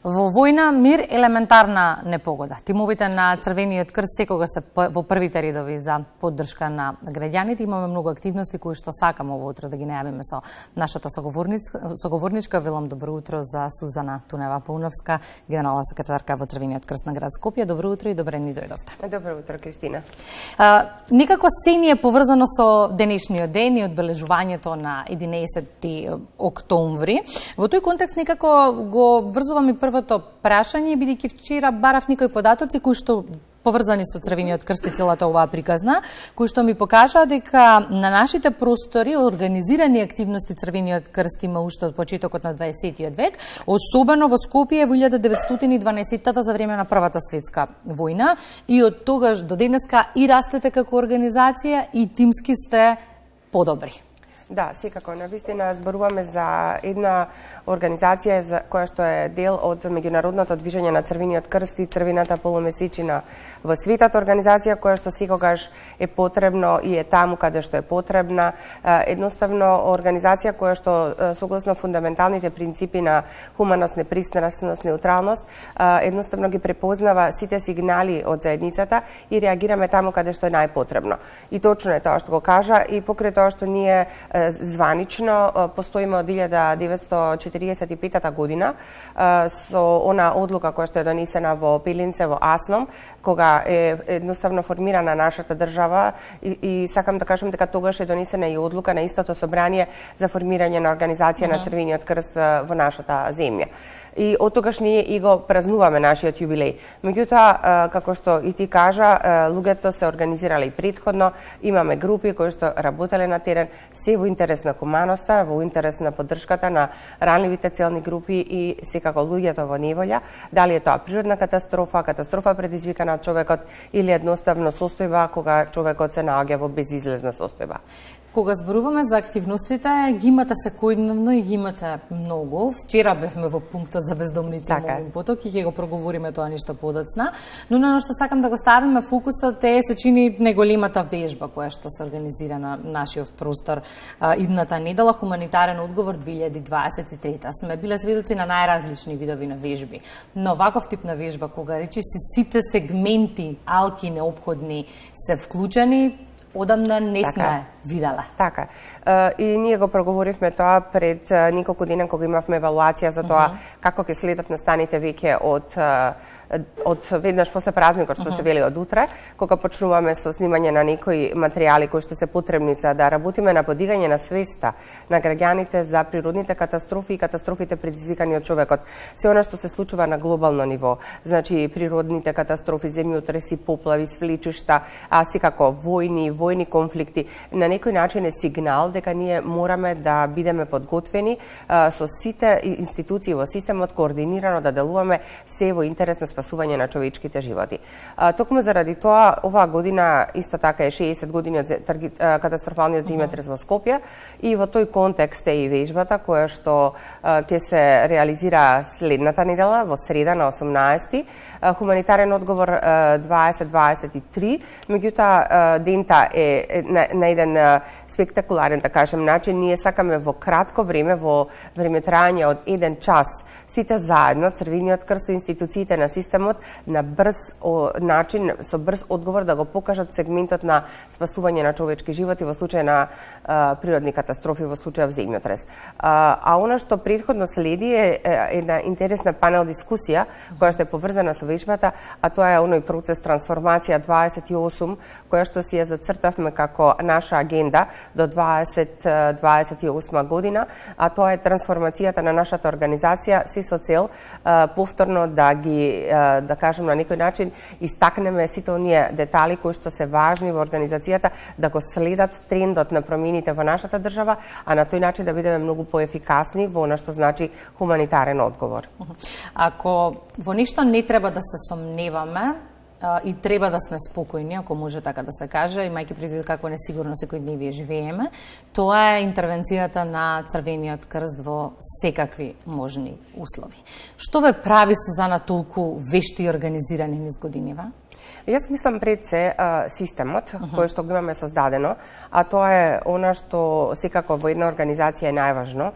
Во војна, мир, елементарна непогода. Тимовите на Црвениот крст секогаш се во првите редови за поддршка на граѓаните. Имаме многу активности кои што сакаме ово утро да ги најавиме со нашата соговорничка. Велам добро утро за Сузана Тунева-Пауновска, генерална секретарка во Црвениот крст на град Скопје. Добро утро и добре ни дојдовте. Добро утро, Кристина. Некако се ни е поврзано со денешниот ден и одбележувањето на 11 октомври. Во тој контекст некако го врзувам и првото прашање, бидејќи вчера барав некои податоци кои што поврзани со Црвениот крст и целата оваа приказна, кои што ми покажаа дека на нашите простори организирани активности Црвениот крст има уште од почетокот на 20 век, особено во Скопје во 1912 за време на Првата светска војна, и од тогаш до денеска и растете како организација и тимски сте подобри. Да, секако. Навистина зборуваме за една организација која што е дел од меѓународното движење на Црвениот крст и Црвената полумесечина во светот, организација која што секогаш е потребно и е таму каде што е потребна. Едноставно организација која што согласно фундаменталните принципи на хуманост, непристрасност, неутралност, едноставно ги препознава сите сигнали од заедницата и реагираме таму каде што е најпотребно. И точно е тоа што го кажа, и покрај тоа што ние званично постоиме од 1945 година со она одлука која што е донесена во Пилинце, во Асном, кога е едноставно формирана нашата држава, и сакам да кажам дека тогаш е донесена и одлука на истото собрание за формирање на организација на Црвениот крст во нашата земја. И од тогаш ние и го празнуваме нашиот јубилеј. Меѓутоа, како што и ти кажа, луѓето се организирале и претходно, имаме групи кои што работеле на терен, се во интерес на хуманоста, во интерес на поддршката на ранливите целни групи и секако луѓето во неволја, дали е тоа природна катастрофа, катастрофа предизвикана од човекот или едноставно состојба кога човекот се наоѓа во безизлезна состојба. Кога зборуваме за активностите, ги имате секојдневно и ги имате многу. Вчера бевме во пунктот за бездомници Мовин поток и ќе го проговориме тоа нешто подоцна. Но на што сакам да го ставиме фокусот е, се чини, неголемата вежба која што се организира на нашиот простор идната недела, хуманитарен одговор 2023. Сме биле сведоци на најразлични видови на вежби. Но ваков тип на вежба, кога речиш сите сегменти алки неопходни се вклучени, одамна не сме видела. Така. И ние го проговоривме тоа пред неколку дена кога имавме евалуација за тоа како ќе следат настаните веќе од веднаш после празникот, што се вели од утре, кога почнуваме со снимање на некои материјали кои што се потребни за да работиме на подигање на свеста на граѓаните за природните катастрофи и катастрофите предизвикани од човекот. Се она што се случува на глобално ниво, значи природните катастрофи, земјотреси, поплави, свлечишта, а секако војни конфликти, на некој начин е сигнал дека ние мораме да бидеме подготвени со сите институции во системот координирано да делуваме се во интерес на спасување на човечките животи. Токму заради тоа, оваа година исто така е 60 години од катастрофалниот земјотрес во Скопје, и во тој контекст е и вежбата која што ќе се реализира следната недела, во среда на 18-ти, хуманитарен одговор 2023, меѓутоа дента е на еден спектакуларен, да кажем, начин. Ние сакаме во кратко време, во време трајање од 1 час, сите заедно, Црвениот крст, институциите на системот, на брз начин, со брз одговор да го покажат сегментот на спасување на човечки животи во случај на природни катастрофи, во случај земјотрес. А она што претходно следи е една интересна панел дискусија, која што е поврзана со вежбата, а тоа е оној процес трансформација 28, која што си ја зацртавме како наша агенда до 2028 година, а тоа е трансформацијата на нашата организација, се со цел повторно да ги, да кажем, на некој начин истакнеме сите оние детали кои што се важни во организацијата, да го следат трендот на промените во нашата држава, а на тој начин да бидеме многу поефикасни во она што значи хуманитарен одговор. Ако во нешто не треба да се сомневаме, и треба да сме спокојни, ако може така да се каже, имајќи предвид како несигурно секојдневие живееме, тоа е интервенцијата на Црвениот крст во секакви можни услови. Што ве прави, Сузана, толку вешти и организирани низ годинива? Јас мислам пред се системот кој што го имаме создадено, а тоа е она што секако во една организација е најважно,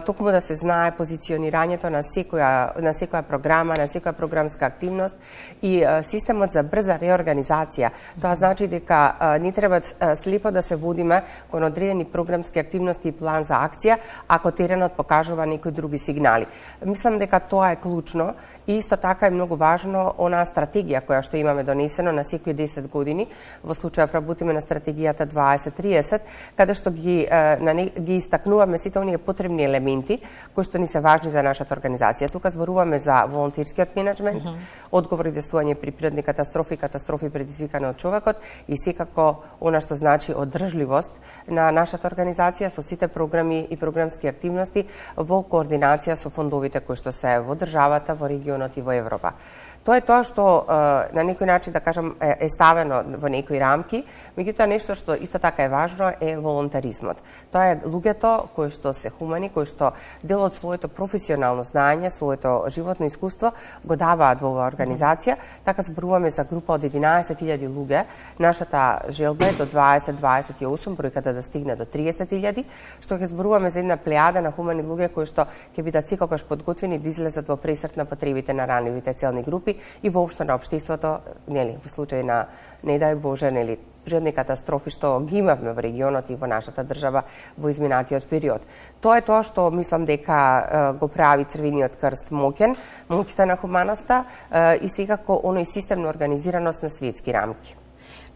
токму да се знае позиционирањето на секоја програма, на секоја програмска активност и системот за брза реорганизација. Тоа значи дека ни треба слепо да се водиме кон одредени програмски активности и план за акција, ако теренот покажува некои други сигнали. Мислам дека тоа е клучно и исто така е многу важно онаа стратегија која што имаме донесено на секои 10 години. Во случајов работиме на стратегијата 2030, каде што ги истакнуваме сите оние потребни елементи кои што ни се важни за нашата организација. Тука зборуваме за волонтерскиот менеджмент, одговор и действување при природни катастрофи, катастрофи предизвикани од човекот и секако она што значи одржливост на нашата организација со сите програми и програмски активности во координација со фондовите кои што се во државата, во регионот и во Европа. Тоа е тоа што на некој начин, да кажам, е ставено во некои рамки, меѓутоа нешто што исто така е важно е волонтаризмот. Тоа е луѓето кои што се хумани, кои што дел од своето професионално знаење, своето животно искуство го даваат во оваа организација. Така зборуваме за група од 11.000 луѓе. Нашата желба е до 2028 бројката да стигне до 30.000, што ќе зборуваме за една плејада на хумани луѓе кои што ќе бидат секогаш подготвени да излезат во пресрет на потребите на ранливите целни групи и воопшто на општеството, нели, во случај на, не дај Боже, нели, природни катастрофи што ги имавме во регионот и во нашата држава во изминатиот период. Тоа е тоа што мислам дека го прави Црвениот крст моќен, моќта на хуманоста и секако оној системна организираност на светски рамки.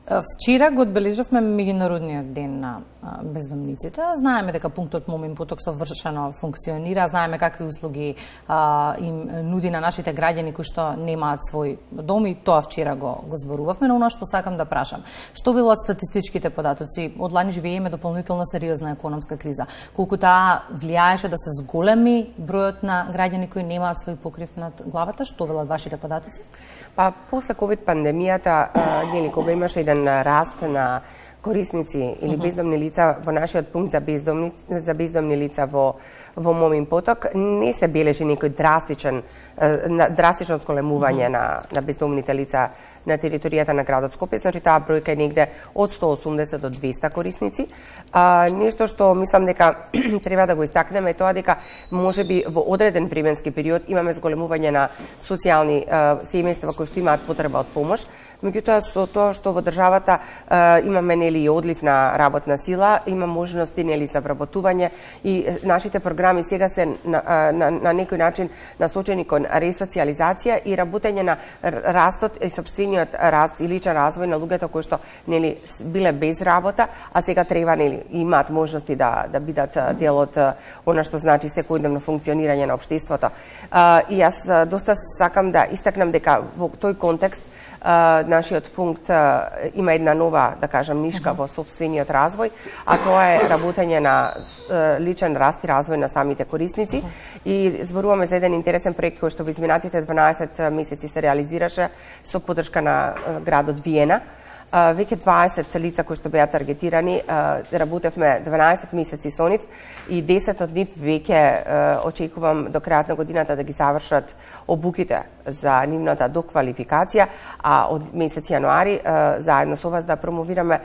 Вчера го одбележавме меѓународниот ден на бездомниците. Знаеме дека пунктот Момин поток совршено функционира, знаеме какви услуги им нуди на нашите граѓани кои што немаат свој дом и тоа вчера го зборувавме, но она што сакам да прашам. Што велат статистичките податоци? Од лани живееме дополнително сериозна економска криза. Колку таа влијаеше да се зголеми бројот на граѓани кои немаат свој покрив над главата? Што велат вашите податоци? Па после ковид пандемијата, нели, кога имаше еден раст на корисници или бездомни лица во нашиот пункт за бездомни лица во Момин поток, не се бележи некој драстично зголемување на бездомните лица на територијата на градот Скопје, значи таа бројка е негде од 180 до 200 корисници. Нешто што мислам дека треба да го истакнеме е тоа дека можеби во одреден временски период имаме зголемување на социјални семејства кои што имаат потреба од помош, меѓутоа со тоа што во државата имаме нели одлив на работна сила, има можности нели за вработување и нашите програми сега се на некој начин насочени кон ресоциализација и работење на растот и сопствениот раст и личен развој на луѓето кои што нели биле без работа, а сега треба нели имаат можности да бидат дел од она што значи секојдневно функционирање на општеството. И јас доста сакам да истакнам дека во тој контекст нашиот пункт има една нова, да кажам, нишка во сопствениот развој, а тоа е работење на личен раст и развој на самите корисници. И зборуваме за еден интересен проект кој што во изминатите 12 месеци се реализираше со поддршка на градот Виена. Веќе 20 лица кои што беа таргетирани, работевме 12 месеци со нив и 10 од нив веќе очекувам до крајот на годината да ги завршат обуките за нивната доквалификација, а од месец јануари заедно со вас да промовираме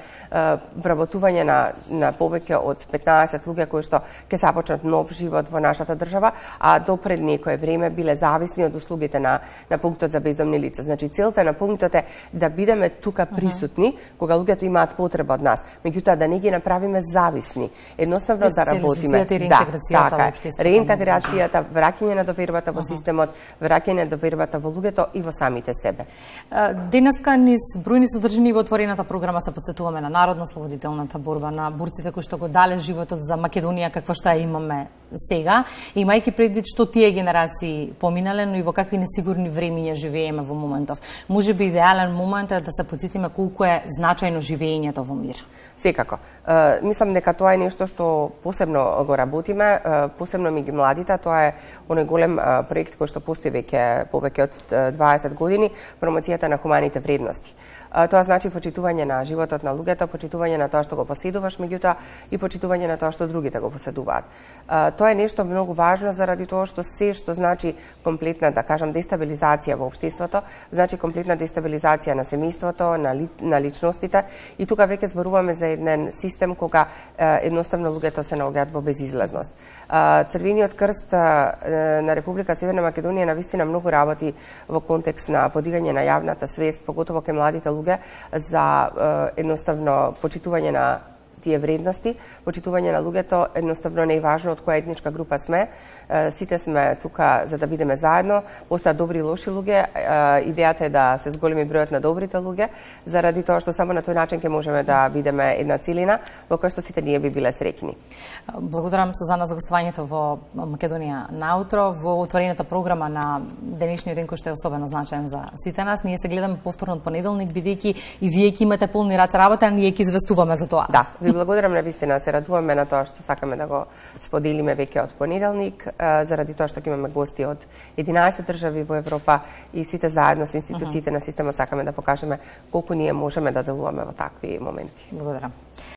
вработување на повеќе од 15 луѓе кои што ќе започнат нов живот во нашата држава, а до пред некое време биле зависни од услугите на пунктот за бездомни лица. Значи целта на пунктот е да бидеме тука присутни кога луѓето имаат потреба од нас, меѓутоа да не ги направиме зависни. Едноставно да работиме. Реинтеграцијата, враќање на довербата во системот, враќање на довербата во луѓето и во самите себе. Денеска низ бројни содржини во отворената програма се потсетуваме на народно-ослободителната борба, на борците кои што го дале животот за Македонија каква што ја имаме сега, имајќи предвид што тие генерации поминале, но и во какви несигурни времиња живееме во моментов. Можеби идеален момент е да се потсетиме колку е значајно живеењето во мир. Секако. Мислам дека тоа е нешто што посебно го работиме, посебно меѓу младите, тоа е оној голем проект кој што постои веќе повеќе повеќе од 20 години, промоцијата на хуманите вредности. Тоа значи почитување на животот на луѓето, почитување на тоа што го поседуваш, меѓутоа и почитување на тоа што другите го поседуваат. Тоа е нешто многу важно заради тоа што се што значи комплетна, да кажам, дестабилизација во општеството, значи комплетна дестабилизација на семејството, на личностите, и тука веќе зборуваме за еден систем кога едноставно луѓето се наоѓаат во безизлазност. Црвениот крст на Република Северна Македонија навистина многу работи во контекст на подигање на јавната свест, поготово кај младите луѓе, за едноставно почитување на тие вредности, почитување на луѓето, едноставно не е важно од која етничка група сме, сите сме тука за да бидеме заедно, постојат добри и лоши луѓе, идејата е да се зголеми бројот на добрите луѓе, заради тоа што само на тој начин ќе можеме да бидеме една целина во која што сите ние би биле среќни. Благодарам, Сузана, за гостувањето во Македонија наутро, во отворената програма на денешниот ден кој што е особено значаен за сите нас. Ние се гледаме повторно од понеделник, бидејќи и вие ќе имате полни рад работа, а ние ќе известуваме за тоа. Да, ви благодарам, навистина се радуваме на тоа што сакаме да го споделиме веќе од понеделник, заради тоа што ќе имаме гости од 11 држави во Европа и сите заедно со институциите на системот сакаме да покажеме колку ние можеме да делуваме во такви моменти. Благодарам.